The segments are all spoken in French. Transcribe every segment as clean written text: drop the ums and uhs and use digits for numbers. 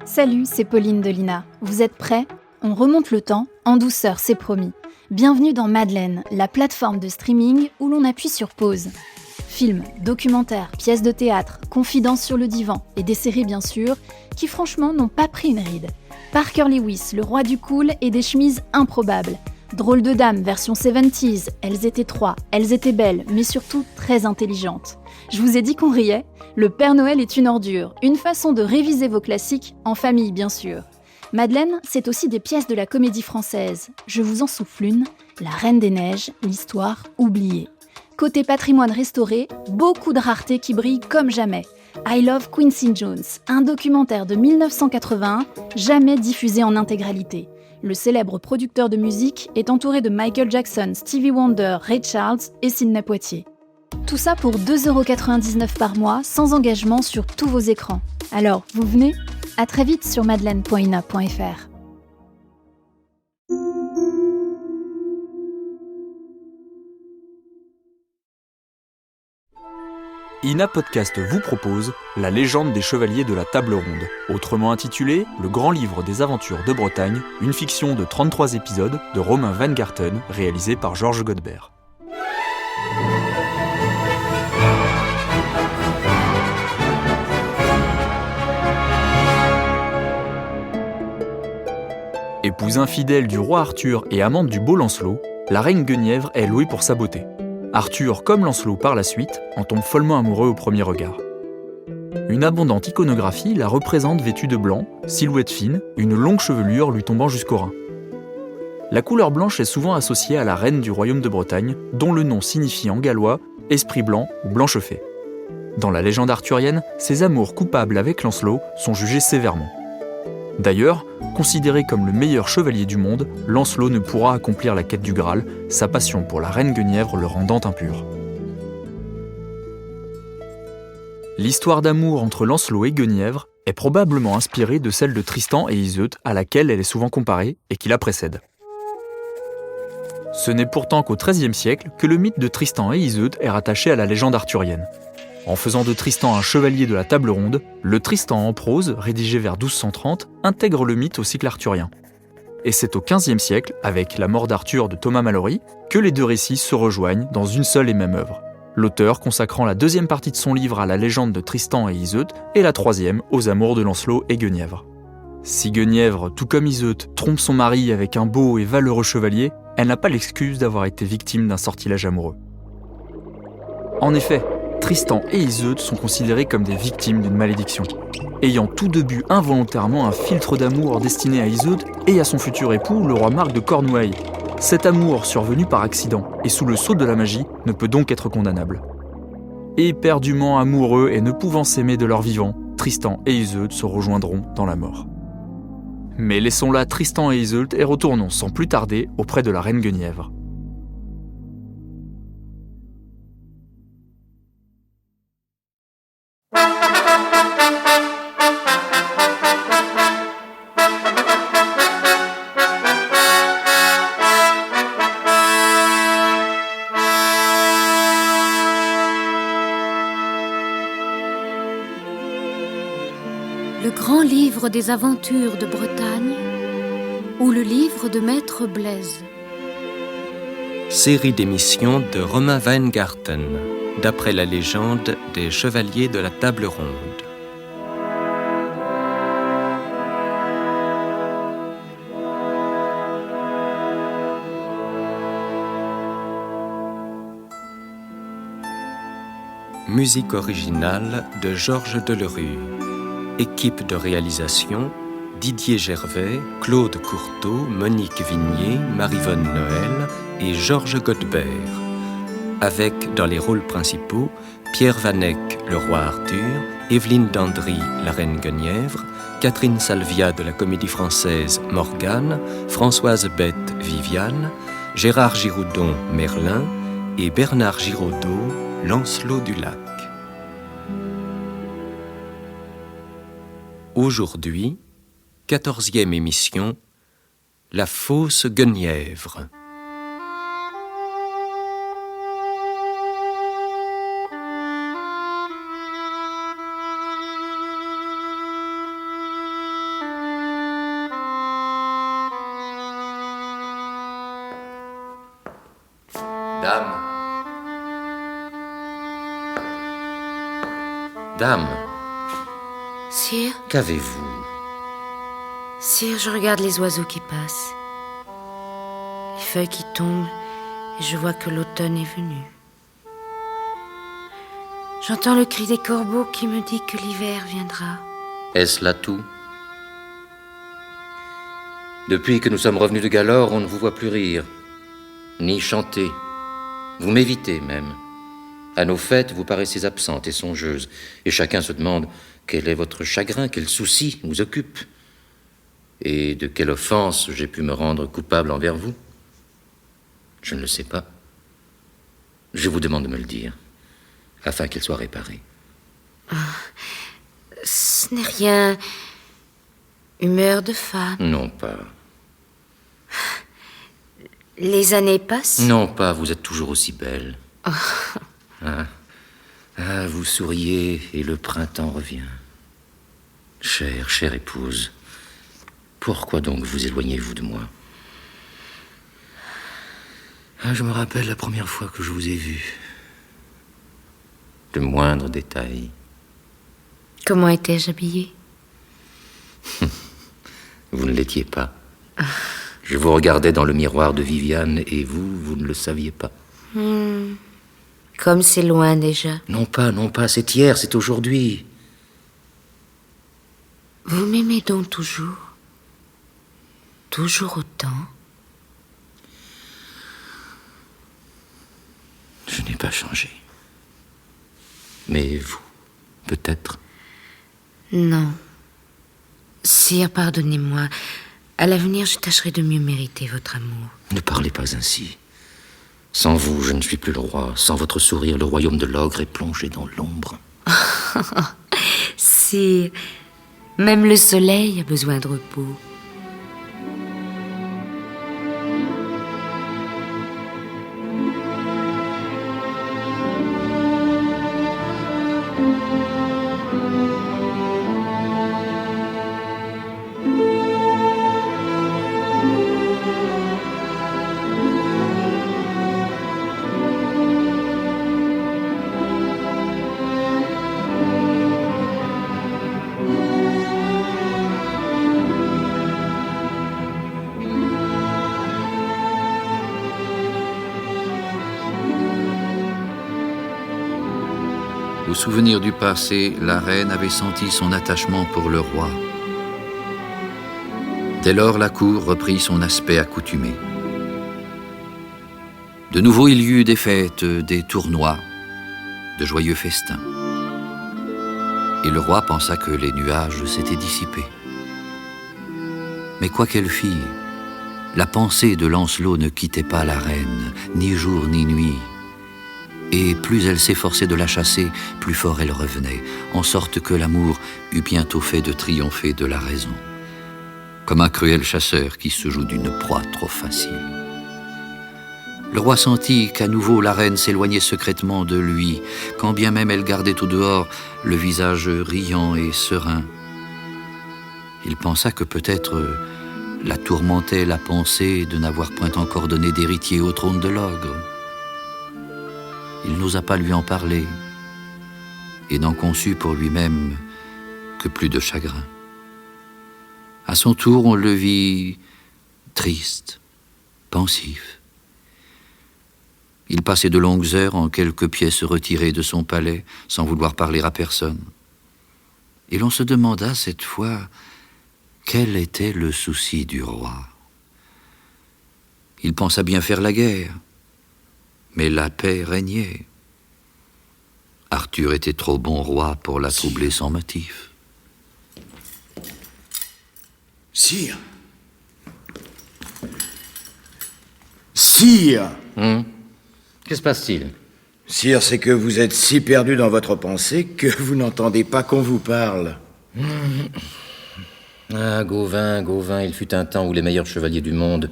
Salut, c'est Pauline de Lina. Vous êtes prêts ? On remonte le temps, en douceur, c'est promis. Bienvenue dans Madeleine, la plateforme de streaming où l'on appuie sur pause. Films, documentaires, pièces de théâtre, confidences sur le divan et des séries bien sûr, qui franchement n'ont pas pris une ride. Parker Lewis, le roi du cool et des chemises improbables. Drôle de dame version 70s, elles étaient trois, elles étaient belles, mais surtout très intelligentes. Je vous ai dit qu'on riait ? Le Père Noël est une ordure, une façon de réviser vos classiques, en famille bien sûr. Madeleine, c'est aussi des pièces de la comédie française. Je vous en souffle une, La Reine des Neiges, l'histoire oubliée. Côté patrimoine restauré, beaucoup de raretés qui brillent comme jamais. I Love Quincy Jones, un documentaire de 1981, jamais diffusé en intégralité. Le célèbre producteur de musique est entouré de Michael Jackson, Stevie Wonder, Ray Charles et Sidney Poitier. Tout ça pour 2,99€ par mois, sans engagement sur tous vos écrans. Alors, vous venez ? À très vite sur madeleine.ina.fr. Ina Podcast vous propose La légende des chevaliers de la table ronde, autrement intitulé Le grand livre des aventures de Bretagne, une fiction de 33 épisodes de Romain Weingarten, réalisé par Georges Godebert. Épouse infidèle du roi Arthur et amante du beau Lancelot, la reine Guenièvre est louée pour sa beauté. Arthur, comme Lancelot par la suite, en tombe follement amoureux au premier regard. Une abondante iconographie la représente vêtue de blanc, silhouette fine, une longue chevelure lui tombant jusqu'aux reins. La couleur blanche est souvent associée à la reine du royaume de Bretagne, dont le nom signifie en gallois « esprit blanc » ou « blanchefée ». Dans la légende arthurienne, ses amours coupables avec Lancelot sont jugés sévèrement. D'ailleurs, considéré comme le meilleur chevalier du monde, Lancelot ne pourra accomplir la quête du Graal, sa passion pour la reine Guenièvre le rendant impur. L'histoire d'amour entre Lancelot et Guenièvre est probablement inspirée de celle de Tristan et Iseut, à laquelle elle est souvent comparée et qui la précède. Ce n'est pourtant qu'au XIIIe siècle que le mythe de Tristan et Iseut est rattaché à la légende arthurienne. En faisant de Tristan un chevalier de la table ronde, le Tristan en prose, rédigé vers 1230, intègre le mythe au cycle arthurien. Et c'est au XVe siècle, avec La mort d'Arthur de Thomas Malory, que les deux récits se rejoignent dans une seule et même œuvre. L'auteur consacrant la deuxième partie de son livre à la légende de Tristan et Iseut, et la troisième aux amours de Lancelot et Guenièvre. Si Guenièvre, tout comme Iseut, trompe son mari avec un beau et valeureux chevalier, elle n'a pas l'excuse d'avoir été victime d'un sortilège amoureux. En effet, Tristan et Iseut sont considérés comme des victimes d'une malédiction, ayant tous deux bu involontairement un filtre d'amour destiné à Iseut et à son futur époux, le roi Marc de Cornouailles. Cet amour, survenu par accident et sous le sceau de la magie, ne peut donc être condamnable. Éperdument amoureux et ne pouvant s'aimer de leur vivant, Tristan et Iseut se rejoindront dans la mort. Mais laissons là Tristan et Iseut et retournons sans plus tarder auprès de la reine Guenièvre. Le grand livre des aventures de Bretagne ou le livre de Maître Blaise. Série d'émissions de Romain Weingarten, d'après la légende des chevaliers de la table ronde. Musique originale de Georges Delerue. Équipe de réalisation, Didier Gervais, Claude Courteau, Monique Vignier, Maryvonne Noël et Georges Godebert. Avec, dans les rôles principaux, Pierre Vanek, le roi Arthur, Evelyne Dandry, la reine Guenièvre, Catherine Salvia de la Comédie Française, Morgane, Françoise Bette, Viviane, Gérard Giroudon, Merlin et Bernard Giraudot, Lancelot du Lac. Aujourd'hui, 14e émission, La fausse Guenièvre. Dame. Dame, Sire, qu'avez-vous? sire, je regarde les oiseaux qui passent. Les feuilles qui tombent, et je vois que l'automne est venu. J'entends le cri des corbeaux qui me dit que l'hiver viendra. Est-ce là tout? Depuis que nous sommes revenus de Galore, on ne vous voit plus rire, ni chanter. Vous m'évitez même. À nos fêtes, vous paraissez absente et songeuse, et chacun se demande quel est votre chagrin, quel souci vous occupe, et de quelle offense j'ai pu me rendre coupable envers vous. Je ne le sais pas. Je vous demande de me le dire, afin qu'il soit réparé. Ce n'est rien. Humeur de femme. Non pas. Les années passent. Non pas, vous êtes toujours aussi belle. Ah, vous souriez et le printemps revient. Chère épouse, pourquoi donc vous éloignez-vous de moi? Je me rappelle la première fois que je vous ai vu. Le moindre détail. Comment étais-je habillée? Vous ne l'étiez pas. Je vous regardais dans le miroir de Viviane et vous ne le saviez pas. Comme c'est loin déjà. Non pas, c'est hier, c'est aujourd'hui. Vous m'aimez donc toujours? Toujours autant? Je n'ai pas changé. Mais vous, peut-être? Non. Sire, pardonnez-moi. À l'avenir, je tâcherai de mieux mériter votre amour. Ne parlez pas ainsi. Sans vous, je ne suis plus le roi. Sans votre sourire, le royaume de l'ogre est plongé dans l'ombre. Sire, même le soleil a besoin de repos. Au souvenir du passé, la reine avait senti son attachement pour le roi. Dès lors, la cour reprit son aspect accoutumé. De nouveau, il y eut des fêtes, des tournois, de joyeux festins. Et le roi pensa que les nuages s'étaient dissipés. Mais quoi qu'elle fît, la pensée de Lancelot ne quittait pas la reine, ni jour ni nuit. Et plus elle s'efforçait de la chasser, plus fort elle revenait, en sorte que l'amour eut bientôt fait de triompher de la raison, comme un cruel chasseur qui se joue d'une proie trop facile. Le roi sentit qu'à nouveau la reine s'éloignait secrètement de lui, quand bien même elle gardait au dehors le visage riant et serein. Il pensa que peut-être la tourmentait la pensée de n'avoir point encore donné d'héritier au trône de l'ogre. Il n'osa pas lui en parler et n'en conçut pour lui-même que plus de chagrin. À son tour, on le vit triste, pensif. Il passait de longues heures en quelques pièces retirées de son palais sans vouloir parler à personne. Et l'on se demanda cette fois quel était le souci du roi. Il pensa bien faire la guerre, mais la paix régnait. Arthur était trop bon roi pour la troubler sans motif. Sire. Sire. Que se passe-t-il? Sire, c'est que vous êtes si perdu dans votre pensée que vous n'entendez pas qu'on vous parle. Ah, Gauvin, il fut un temps où les meilleurs chevaliers du monde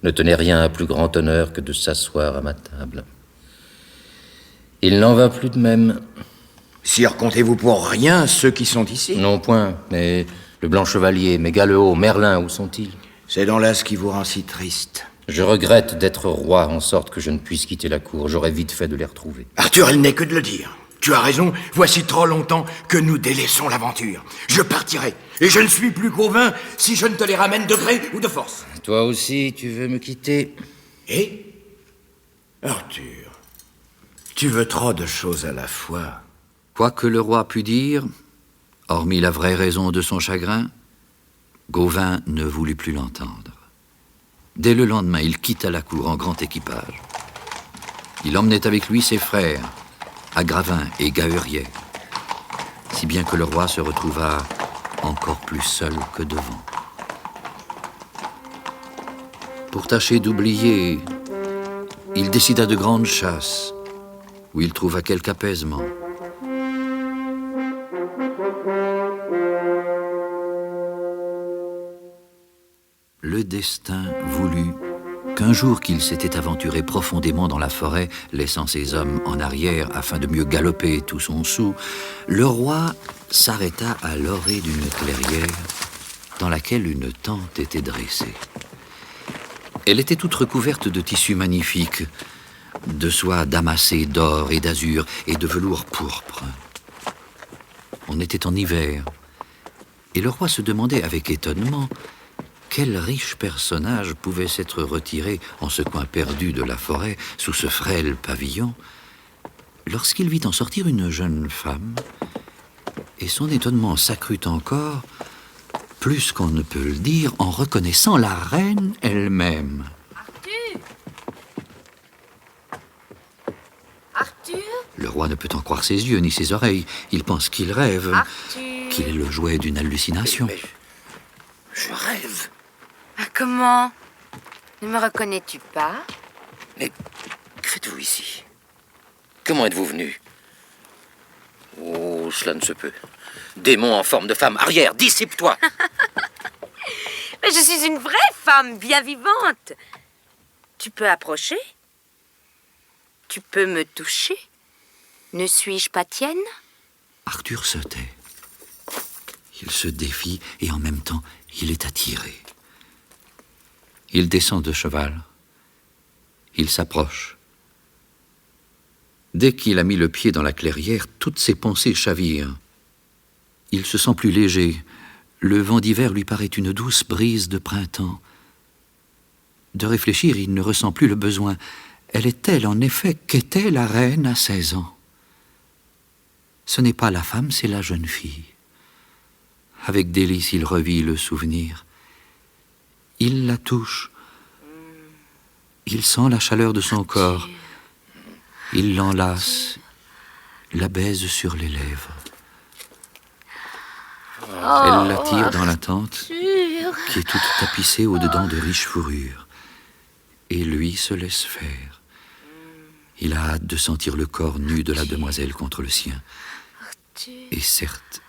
ne tenait rien à plus grand honneur que de s'asseoir à ma table. Il n'en va plus de même. Sire, comptez-vous pour rien ceux qui sont ici? Non point, mais le Blanc Chevalier, Mégaleot, Merlin, où sont-ils? C'est dans là ce qui vous rend si triste. Je regrette d'être roi en sorte que je ne puisse quitter la cour. J'aurais vite fait de les retrouver. Arthur, il n'est que de le dire. Tu as raison, voici trop longtemps que nous délaissons l'aventure. Je partirai, et je ne suis plus Gauvin si je ne te les ramène de gré ou de force. Toi aussi, tu veux me quitter? Et Arthur, tu veux trop de choses à la fois. Quoi que le roi pût dire, hormis la vraie raison de son chagrin, Gauvin ne voulut plus l'entendre. Dès le lendemain, il quitta la cour en grand équipage. Il emmenait avec lui ses frères, Agravin et Gaërier, si bien que le roi se retrouva encore plus seul que devant. Pour tâcher d'oublier, il décida de grandes chasses, où il trouva quelque apaisement. Le destin voulut qu'un jour qu'il s'était aventuré profondément dans la forêt, laissant ses hommes en arrière afin de mieux galoper tout son soûl, le roi s'arrêta à l'orée d'une clairière dans laquelle une tente était dressée. Elle était toute recouverte de tissus magnifiques, de soie damassée d'or et d'azur et de velours pourpre. On était en hiver, et le roi se demandait avec étonnement quel riche personnage pouvait s'être retiré en ce coin perdu de la forêt, sous ce frêle pavillon, lorsqu'il vit en sortir une jeune femme, et son étonnement s'accrut encore, plus qu'on ne peut le dire, en reconnaissant la reine elle-même. Arthur? Le roi ne peut en croire ses yeux ni ses oreilles. Il pense qu'il rêve, qu'il est le jouet d'une hallucination. Mais je rêve. Ah, comment? Ne me reconnais-tu pas? Mais que faites-vous ici? Comment êtes-vous venu? Oh, cela ne se peut. Démon en forme de femme, arrière, dissipe-toi! Mais je suis une vraie femme, bien vivante. Tu peux approcher? Tu peux me toucher? Ne suis-je pas tienne? Arthur se tait. Il se défie et en même temps, il est attiré. Il descend de cheval. Il s'approche. Dès qu'il a mis le pied dans la clairière, toutes ses pensées chavirent. Il se sent plus léger. Le vent d'hiver lui paraît une douce brise de printemps. De réfléchir, il ne ressent plus le besoin. Elle est telle, en effet, qu'était la reine à 16 ans. Ce n'est pas la femme, c'est la jeune fille. Avec délice, il revit le souvenir. Il la touche. Il sent la chaleur de son corps. Il l'enlace, la baise sur les lèvres. Elle l'attire dans la tente, qui est toute tapissée au-dedans de riches fourrures. Et lui se laisse faire. Il a hâte de sentir le corps nu de la demoiselle contre le sien. Et certes,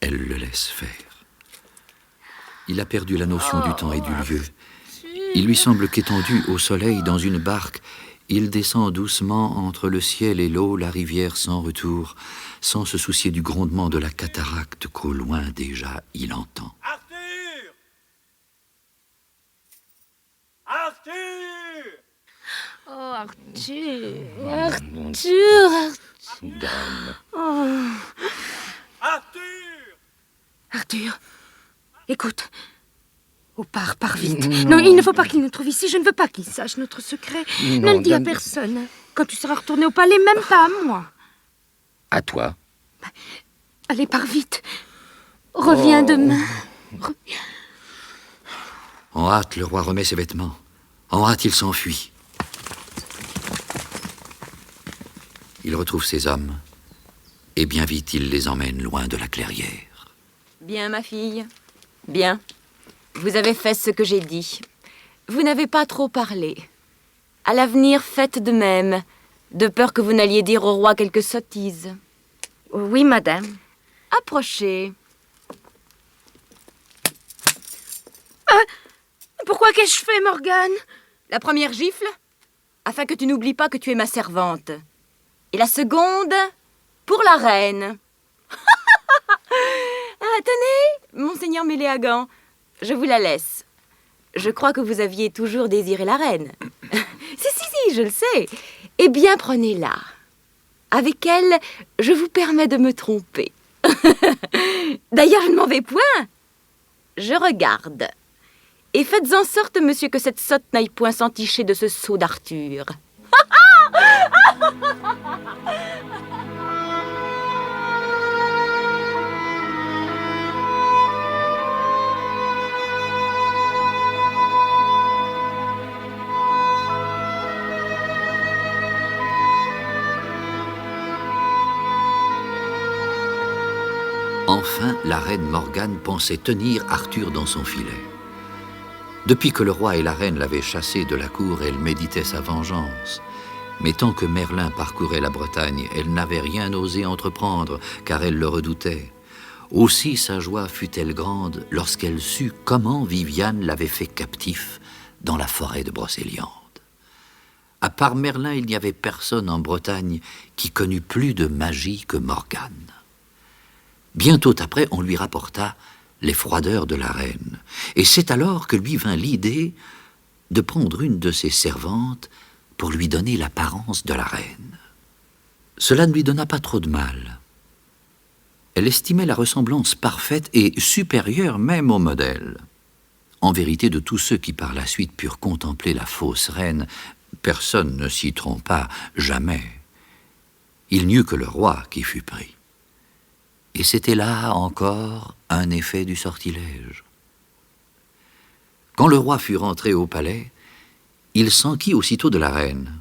elle le laisse faire. Il a perdu la notion du temps et du lieu. Il lui semble qu'étendu au soleil dans une barque, il descend doucement entre le ciel et l'eau, la rivière sans retour, sans se soucier du grondement de la cataracte qu'au loin déjà il entend. Arthur! Arthur! Oh, Arthur! Arthur! Oh. Arthur! Arthur, écoute. Oh, pars vite. Non, il ne faut pas qu'il nous trouve ici. Je ne veux pas qu'il sache notre secret. Ne le dis à personne. Quand tu seras retourné au palais, même pas à moi. À toi. Allez, pars vite. Reviens demain. Reviens. En hâte, le roi remet ses vêtements. En hâte, il s'enfuit. Il retrouve ses hommes. Et bien vite, il les emmène loin de la clairière. Bien, ma fille. Bien. Vous avez fait ce que j'ai dit. Vous n'avez pas trop parlé. À l'avenir, faites de même, de peur que vous n'alliez dire au roi quelque sottise. Oui, madame. Approchez. Pourquoi qu'ai-je fait, Morgane? La première gifle, afin que tu n'oublies pas que tu es ma servante. Et la seconde, pour la reine. Ah, tenez, monseigneur Méléagant, je vous la laisse. Je crois que vous aviez toujours désiré la reine. Si, je le sais. Eh bien, prenez-la. Avec elle, je vous permets de me tromper. D'ailleurs, je ne m'en vais point. Je regarde. Et faites en sorte, monsieur, que cette sotte n'aille point s'enticher de ce sceau d'Arthur. Enfin, la reine Morgane pensait tenir Arthur dans son filet. Depuis que le roi et la reine l'avaient chassée de la cour, elle méditait sa vengeance. Mais tant que Merlin parcourait la Bretagne, elle n'avait rien osé entreprendre, car elle le redoutait. Aussi sa joie fut-elle grande lorsqu'elle sut comment Viviane l'avait fait captif dans la forêt de Brocéliande. À part Merlin, il n'y avait personne en Bretagne qui connût plus de magie que Morgane. Bientôt après, on lui rapporta les froideurs de la reine. Et c'est alors que lui vint l'idée de prendre une de ses servantes pour lui donner l'apparence de la reine. Cela ne lui donna pas trop de mal. Elle estimait la ressemblance parfaite et supérieure même au modèle. En vérité, de tous ceux qui par la suite purent contempler la fausse reine, personne ne s'y trompa jamais. Il n'y eut que le roi qui fut pris. Et c'était là encore un effet du sortilège. Quand le roi fut rentré au palais, il s'enquit aussitôt de la reine.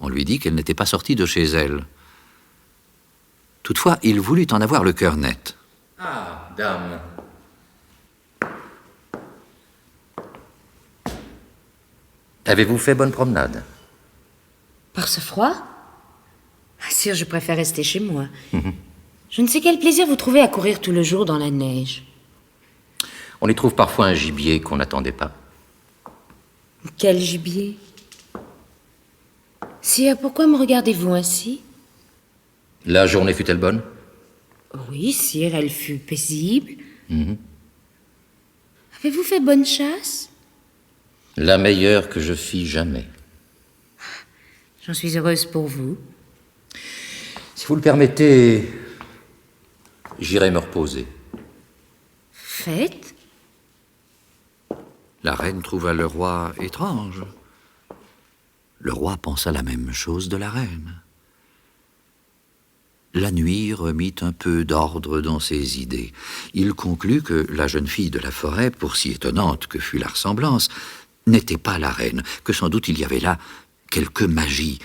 On lui dit qu'elle n'était pas sortie de chez elle. Toutefois, il voulut en avoir le cœur net. Ah, dame. Avez-vous fait bonne promenade? Par ce froid? Sire, je préfère rester chez moi. Je ne sais quel plaisir vous trouvez à courir tout le jour dans la neige. On y trouve parfois un gibier qu'on n'attendait pas. Quel gibier? Sire, pourquoi me regardez-vous ainsi? La journée fut-elle bonne? Oui, sire, elle fut paisible. Avez-vous fait bonne chasse? La meilleure que je fis jamais. J'en suis heureuse pour vous. Si vous le permettez, j'irai me reposer. Faites. La reine trouva le roi étrange. Le roi pensa la même chose de la reine. La nuit remit un peu d'ordre dans ses idées. Il conclut que la jeune fille de la forêt, pour si étonnante que fût la ressemblance, n'était pas la reine, que sans doute il y avait là quelque magie,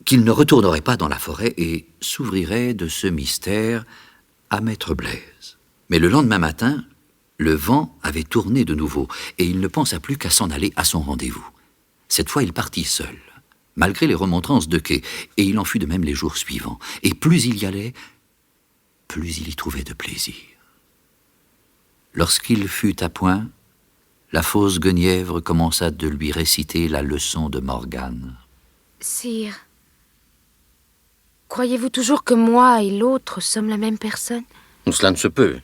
qu'il ne retournerait pas dans la forêt et s'ouvrirait de ce mystère à Maître Blaise. Mais le lendemain matin, le vent avait tourné de nouveau, et il ne pensa plus qu'à s'en aller à son rendez-vous. Cette fois, il partit seul, malgré les remontrances de quai, et il en fut de même les jours suivants. Et plus il y allait, plus il y trouvait de plaisir. Lorsqu'il fut à point, la fausse Guenièvre commença de lui réciter la leçon de Morgane. Sire, croyez-vous toujours que moi et l'autre sommes la même personne? Cela ne se peut.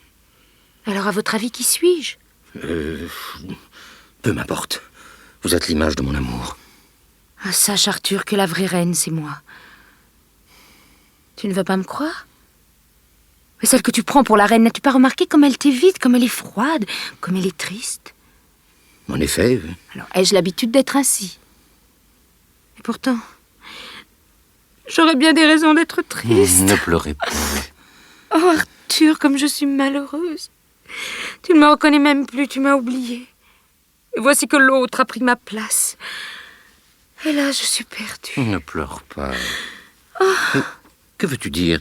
Alors, à votre avis, qui suis-je? Peu m'importe. Vous êtes l'image de mon amour. Ah, sache, Arthur, que la vraie reine, c'est moi. Tu ne veux pas me croire? Mais celle que tu prends pour la reine, n'as-tu pas remarqué comme elle t'évite, comme elle est froide, comme elle est triste? En effet. Alors, ai-je l'habitude d'être ainsi? Et pourtant, j'aurais bien des raisons d'être triste. Ne pleurez pas. Oh, Arthur, comme je suis malheureuse. Tu ne me reconnais même plus, tu m'as oubliée. Et voici que l'autre a pris ma place. Et là, je suis perdue. Ne pleure pas. Mais que veux-tu dire?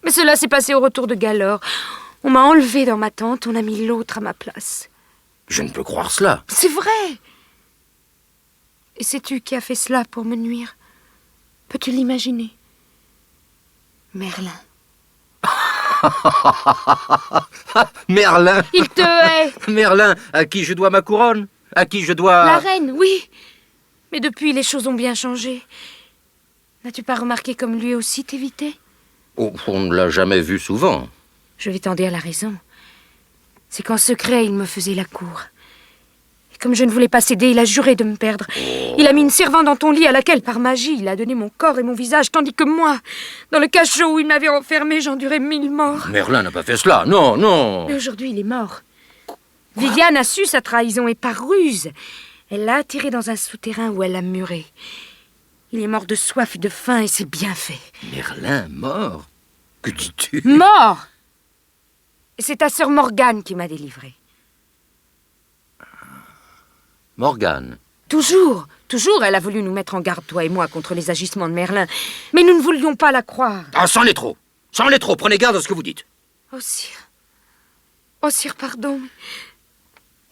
Mais cela s'est passé au retour de Galore. On m'a enlevée dans ma tente, on a mis l'autre à ma place. Je ne peux croire cela. C'est vrai! Et sais-tu qui a fait cela pour me nuire? Peux-tu l'imaginer? Merlin. Merlin! Il te hait! Merlin, à qui je dois ma couronne? À qui je dois... La reine, oui! Mais depuis, les choses ont bien changé. N'as-tu pas remarqué comme lui aussi t'évitait? Oh, on ne l'a jamais vu souvent. Je vais t'en dire la raison. C'est qu'en secret, il me faisait la cour. Comme je ne voulais pas céder, il a juré de me perdre. Il a mis une servante dans ton lit à laquelle, par magie, il a donné mon corps et mon visage, tandis que moi, dans le cachot où il m'avait enfermé, j'endurais 1000 morts. Merlin n'a pas fait cela, non, non. Mais aujourd'hui, il est mort. Viviane a su sa trahison et par ruse, elle l'a attiré dans un souterrain où elle l'a muré. Il est mort de soif et de faim et c'est bien fait. Merlin mort? Que dis-tu? Mort! C'est ta sœur Morgane qui m'a délivré. Morgane. Toujours, elle a voulu nous mettre en garde, toi et moi, contre les agissements de Merlin. Mais nous ne voulions pas la croire. Ah, c'en est trop. C'en est trop. Prenez garde à ce que vous dites. Oh, sire, pardon.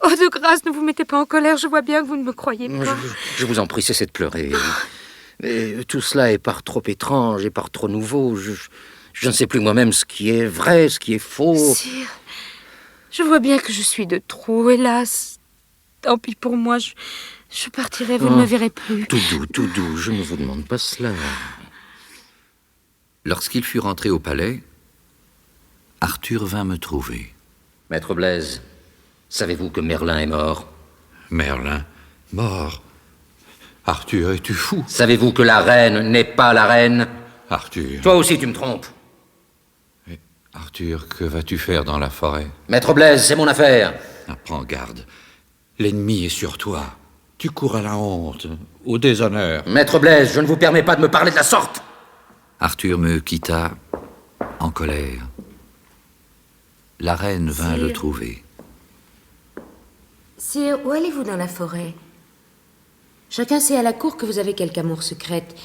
Oh, de grâce, ne vous mettez pas en colère. Je vois bien que vous ne me croyez pas. Je vous en prie, cessez de pleurer. Mais tout cela est par trop étrange et par trop nouveau. Je ne sais plus moi-même ce qui est vrai, ce qui est faux. Sire, je vois bien que je suis de trop, hélas. Tant pis pour moi, je partirai, vous ne me verrez plus. Tout doux, je ne vous demande pas cela. Lorsqu'il fut rentré au palais, Arthur vint me trouver. Maître Blaise, savez-vous que Merlin est mort? Merlin, mort. Arthur, es-tu fou? Savez-vous que la reine n'est pas la reine? Arthur. Toi aussi, tu me trompes. Mais, Arthur, que vas-tu faire dans la forêt? Maître Blaise, c'est mon affaire. Ah, prends garde. L'ennemi est sur toi. Tu cours à la honte, au déshonneur. Maître Blaise, je ne vous permets pas de me parler de la sorte. Arthur me quitta en colère. La reine vint le trouver. Sire, où allez-vous dans la forêt? Chacun sait à la cour que vous avez quelque amour secrète.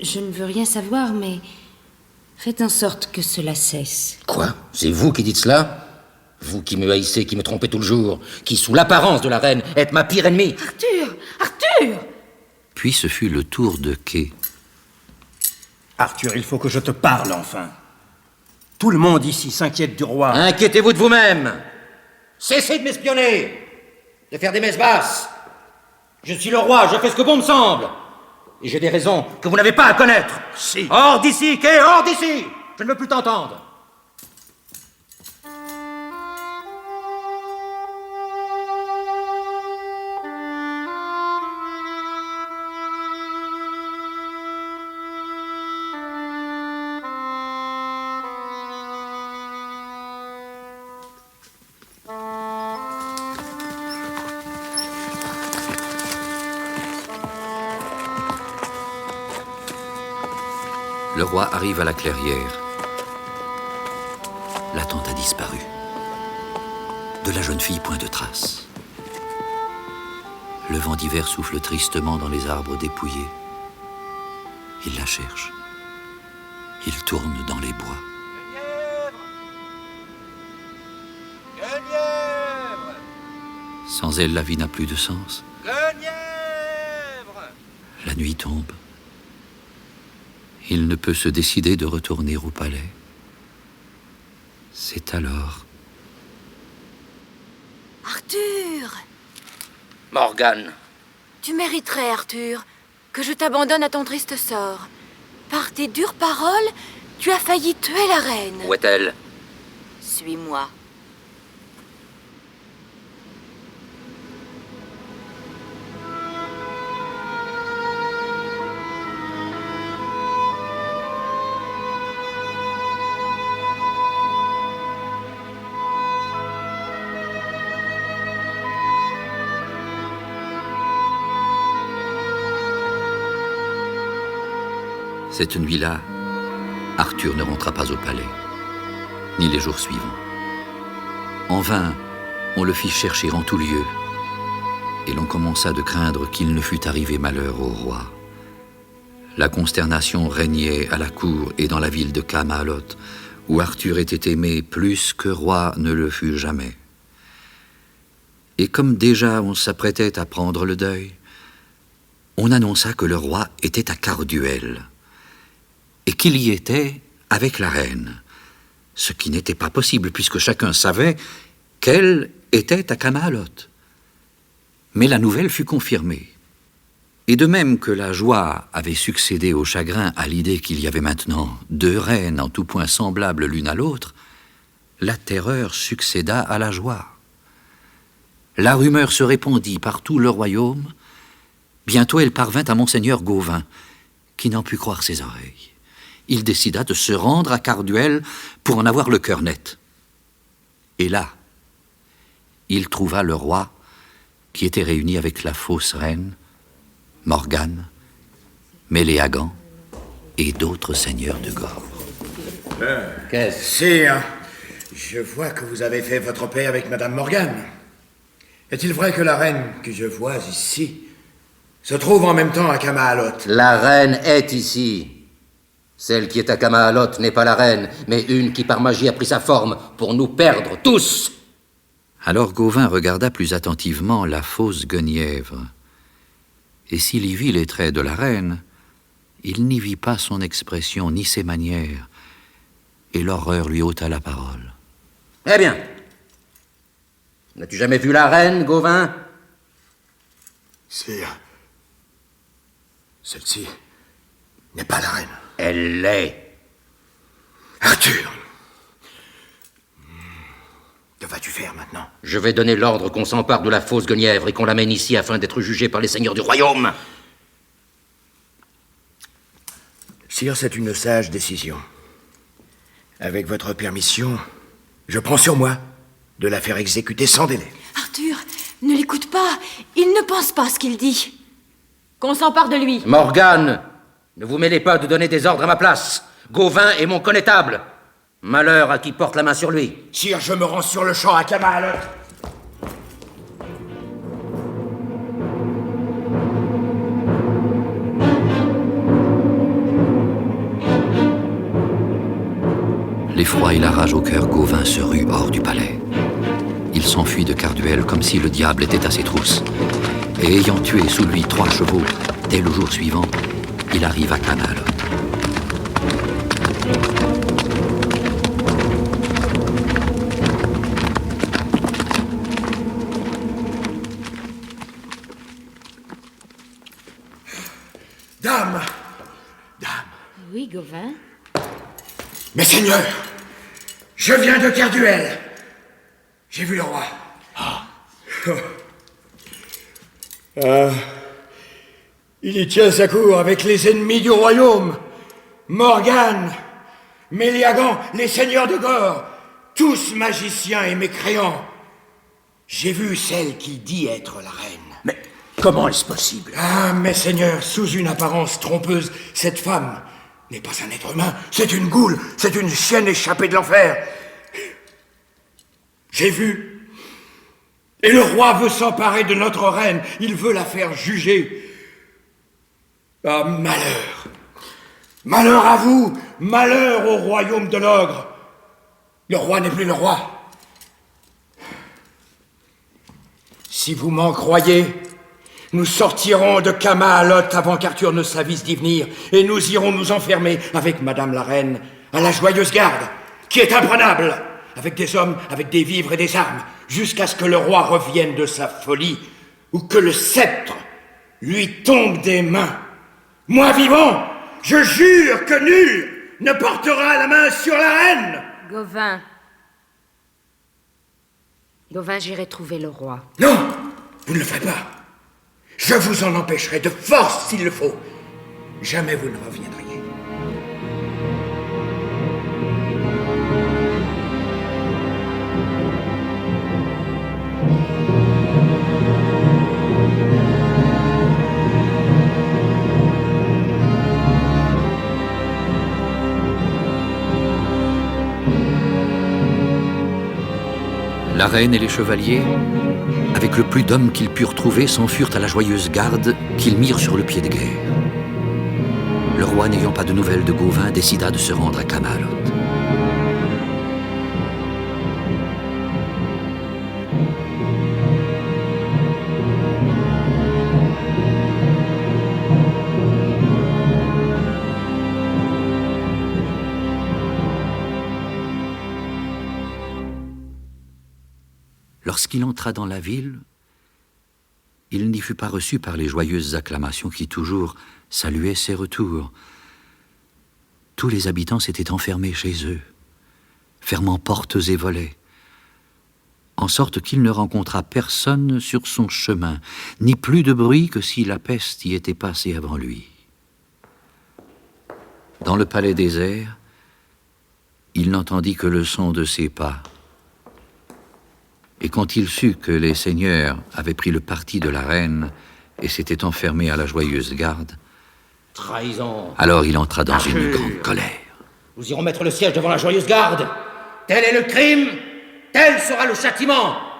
Je ne veux rien savoir, mais faites en sorte que cela cesse. Quoi? C'est vous qui dites cela? Vous qui me haïssez, qui me trompez tout le jour, qui, sous l'apparence de la reine, êtes ma pire ennemie. Arthur! Puis ce fut le tour de Kay. Arthur, il faut que je te parle, enfin. Tout le monde ici s'inquiète du roi. Inquiétez-vous de vous-même. Cessez de m'espionner, de faire des messes basses. Je suis le roi, je fais ce que bon me semble. Et j'ai des raisons que vous n'avez pas à connaître. Si. Hors d'ici, Kay, hors d'ici. Je ne veux plus t'entendre. Le roi arrive à la clairière. La tente a disparu. De la jeune fille, point de trace. Le vent d'hiver souffle tristement dans les arbres dépouillés. Il la cherche. Il tourne dans les bois. Guenièvre! Sans elle, la vie n'a plus de sens. Guenièvre! La nuit tombe. Il ne peut se décider de retourner au palais. C'est alors... Arthur! Morgane. Tu mériterais, Arthur, que je t'abandonne à ton triste sort. Par tes dures paroles, tu as failli tuer la reine. Où est-elle? Suis-moi. Cette nuit-là, Arthur ne rentra pas au palais, ni les jours suivants. En vain, on le fit chercher en tout lieu, et l'on commença de craindre qu'il ne fût arrivé malheur au roi. La consternation régnait à la cour et dans la ville de Camelot, où Arthur était aimé plus que roi ne le fut jamais. Et comme déjà on s'apprêtait à prendre le deuil, on annonça que le roi était à Carduel, et qu'il y était avec la reine, ce qui n'était pas possible, puisque chacun savait qu'elle était à Camelot. Mais la nouvelle fut confirmée. Et de même que la joie avait succédé au chagrin à l'idée qu'il y avait maintenant deux reines en tout point semblables l'une à l'autre, la terreur succéda à la joie. La rumeur se répandit par tout le royaume. Bientôt, elle parvint à Monseigneur Gauvin, qui n'en put croire ses oreilles. Il décida de se rendre à Carduel pour en avoir le cœur net. Et là, il trouva le roi qui était réuni avec la fausse reine, Morgane, Méléagant et d'autres seigneurs de Gore. Qu'est-ce? Sire, je vois que vous avez fait votre paix avec Madame Morgane. Est-il vrai que la reine que je vois ici se trouve en même temps à Kama-Alot? La reine est ici. Celle qui est à Kama-Alot n'est pas la reine, mais une qui par magie a pris sa forme pour nous perdre tous. Alors Gauvin regarda plus attentivement la fausse Guenièvre. Et s'il y vit les traits de la reine, il n'y vit pas son expression ni ses manières, et l'horreur lui ôta la parole. Eh bien, n'as-tu jamais vu la reine, Gauvin? Sire, celle-ci n'est pas la reine. Elle l'est. Arthur, que vas-tu faire maintenant? Je vais donner l'ordre qu'on s'empare de la fausse Guenièvre et qu'on l'amène ici afin d'être jugé par les seigneurs du royaume. Sire, c'est une sage décision. Avec votre permission, je prends sur moi de la faire exécuter sans délai. Arthur, ne l'écoute pas. Il ne pense pas ce qu'il dit. Qu'on s'empare de lui. Morgane, ne vous mêlez pas de donner des ordres à ma place. Gauvin est mon connétable. Malheur à qui porte la main sur lui. Sire, je me rends sur le champ à Kama-Alot. L'effroi et la rage au cœur, Gauvin se rue hors du palais. Il s'enfuit de Carduel comme si le diable était à ses trousses. Et ayant tué sous lui 3 chevaux, dès le jour suivant, il arrive à Kama-Alot. Dame! Oui, Gauvin? Mes seigneurs, je viens de Carduel. J'ai vu le roi. Il y tient sa cour avec les ennemis du royaume. Morgane, Méléagant, les seigneurs de Gore, tous magiciens et mécréants. J'ai vu celle qui dit être la reine. Mais comment est-ce possible? Ah, mes seigneurs, sous une apparence trompeuse, cette femme n'est pas un être humain, c'est une goule, c'est une chienne échappée de l'enfer. J'ai vu. Et le roi veut s'emparer de notre reine, il veut la faire juger. Ah, malheur. Malheur à vous, malheur au royaume de l'ogre. Le roi n'est plus le roi. Si vous m'en croyez, nous sortirons de Kama-Alot avant qu'Arthur ne s'avise d'y venir, et nous irons nous enfermer avec Madame la Reine à la Joyeuse Garde, qui est imprenable, avec des hommes, avec des vivres et des armes, jusqu'à ce que le roi revienne de sa folie, ou que le sceptre lui tombe des mains. Moi vivant, je jure que nul ne portera la main sur la reine. Gauvin. Gauvin, j'irai trouver le roi. Non, vous ne le ferez pas. Je vous en empêcherai de force s'il le faut. Jamais vous ne reviendriez. La reine et les chevaliers, avec le plus d'hommes qu'ils purent trouver, s'enfurent à la Joyeuse Garde qu'ils mirent sur le pied de guerre. Le roi, n'ayant pas de nouvelles de Gauvin, décida de se rendre à Kama-Alot. Lorsqu'il entra dans la ville, il n'y fut pas reçu par les joyeuses acclamations qui toujours saluaient ses retours. Tous les habitants s'étaient enfermés chez eux, fermant portes et volets, en sorte qu'il ne rencontra personne sur son chemin, ni plus de bruit que si la peste y était passée avant lui. Dans le palais désert, il n'entendit que le son de ses pas. Et quand il sut que les seigneurs avaient pris le parti de la reine et s'étaient enfermés à la joyeuse garde, Trahison. alors il entra dans une Injure. grande colère. Nous irons mettre le siège devant la joyeuse garde. Tel est le crime, tel sera le châtiment.